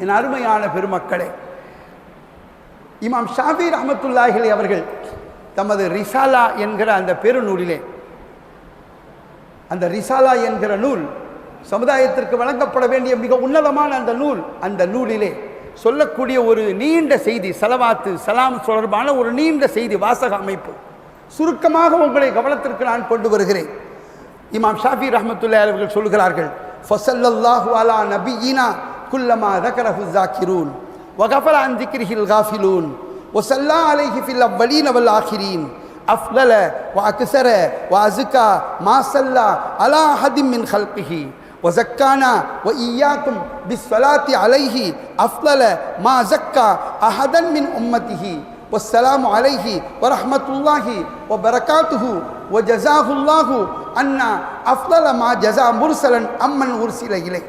என் அருமையான பெருமக்களே, இமாம் ஷாஃபி ரஹ்மத்துல்லாஹி அலைஹி அவர்கள் தமது ரிசாலா என்கிற அந்த பெருநூலிலே, அந்த ரிசாலா என்கிற நூல் சமுதாயத்திற்கு வழங்கப்பட வேண்டிய மிக உன்னதமான அந்த நூலிலே சொல்லக்கூடிய ஒரு நீண்ட செய்தி, ஸலவாத்து ஸலாம் தொடர்பான ஒரு நீண்ட செய்தி வாசக அமைப்பு, சுருக்கமாக உங்களை கவனத்திற்கு நான் கொண்டு வருகிறேன். இமாம் ஷாஃபி ரஹ்மத்துல்லாஹி அலைஹி அவர்கள் சொல்கிறார்கள், ஃபஸல்லல்லாஹு அலா நபியினா குல்லமா ذكرஹு ذاكرون وغفل عن ذكره الغافلون وصلى عليه في الأولين والآخرين أفضل وأكثر وأزكى ما صلى على أحد من خلقه وزكانا وإياكم بالصلاة عليه أفضل ما زكى أحدا من أمته والسلام عليه ورحمة الله وبركاته وجزاه الله أن أفضل ما جزا مرسلا أمن أرسل إليه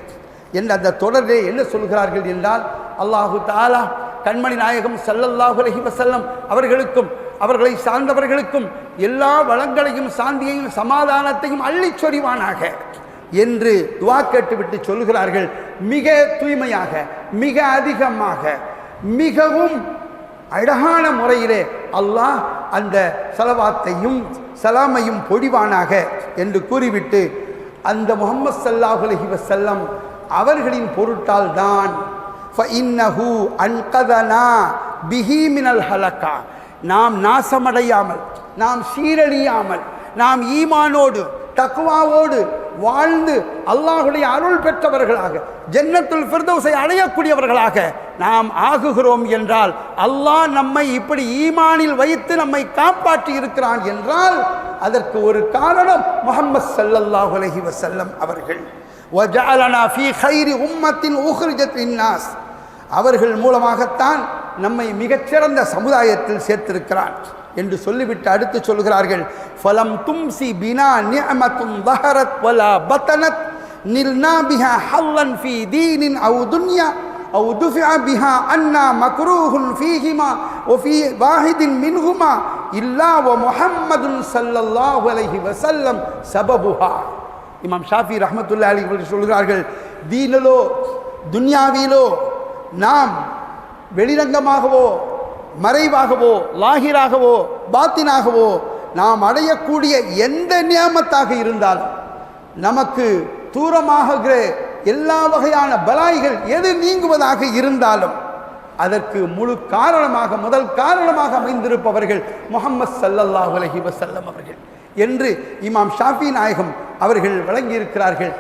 என்ற அந்த தொடரே என்ன சொல்கிறார்கள் என்றால், அல்லாஹு தஆலா கண்மணி நாயகம் ஸல்லல்லாஹு அலைஹி வஸல்லம் அவர்களுக்கும் அவர்களை சார்ந்தவர்களுக்கும் எல்லா வளங்களையும் சாந்தியையும் சமாதானத்தையும் அள்ளிச் சொரிவானாக என்று துஆ கேட்டுவிட்டு சொல்கிறார்கள். மிக தூய்மையாக, மிக அதிகமாக, மிகவும் அழகான முறையிலே அல்லாஹ் அந்த ஸலவாத்தையும் ஸலாமையும் பொழிவானாக என்று கூறிவிட்டு, அந்த முஹம்மது ஸல்லல்லாஹு அலைஹி வஸல்லம் அவர்களின் பொருட்டால் தான் ஃபஇன்னஹு அன்கதனா பிஹி மினல் ஹலகா, நாம் நாசமடையாமல், நாம் சீரழியாமல், நாம் ஈமானோடு தக்வாவோடு வாழ்ந்து அல்லாஹுடைய அருள் பெற்றவர்களாக ஜன்னத்துல் ஃபிர்தௌஸை அடையக்கூடியவர்களாக நாம் ஆகுகிறோம் என்றால், அல்லாஹ் நம்மை இப்படி ஈமானில் வைத்து நம்மை காப்பாற்றி இருக்கிறான் என்றால் அதற்கு ஒரு காரணம் முஹம்மது ஸல்லல்லாஹு அலைஹி வஸல்லம் அவர்கள். வஜஅலனா ஃபீ கைரி உம்மத்தின் உஹ்ரிஜத் லின்னாஸ், அவர்கள் மூலமாகத்தான் நம்மை மிகச்சிறந்த சமுதாயத்தில் சேர்த்திருக்கிறான் என்று சொல்லிவிட்டு அடுத்து சொல்கிறார்கள், ஃபலம் தும்சி பினா நிஅமத்துன் ظஹரத் வலா பதனத் நில்னா பிஹா ஹல்லன் ஃபீ தீனின் அவ் துன்யா அவ் துஃபிஅ பிஹா அன்னா மக்ரூஹுன் ஃபீஹிமா வ ஃபீ வாஹிதின் மின்ஹுமா இல்லா வ முஹம்மதுன் ஸல்லல்லாஹு அலைஹி வஸல்லம் சபபுஹா. இமாம் ஷாஃபி ரஹ்மத்துல்லாஹி அலைஹி அவர்கள் சொல்கிறார்கள், தீனிலோ துன்யாவிலோ நாம் வெளிரங்கமாகவோ மறைவாகவோ லாஹிராகவோ பாத்தினாகவோ நாம் அடையக்கூடிய எந்த நியமத்தாக இருந்தாலும், நமக்கு தூரமாகிற எல்லா வகையான பலாய்கள் எது நீங்குவதாக இருந்தாலும் அதற்கு முழு காரணமாக, முதல் காரணமாக அமைந்திருப்பவர்கள் முஹம்மது ஸல்லல்லாஹு அலைஹி வஸல்லம் அவர்கள் என்று இமாம் ஷாஃபி நாயகம் அவர்கள் வழங்கியிருக்கிறார்கள்.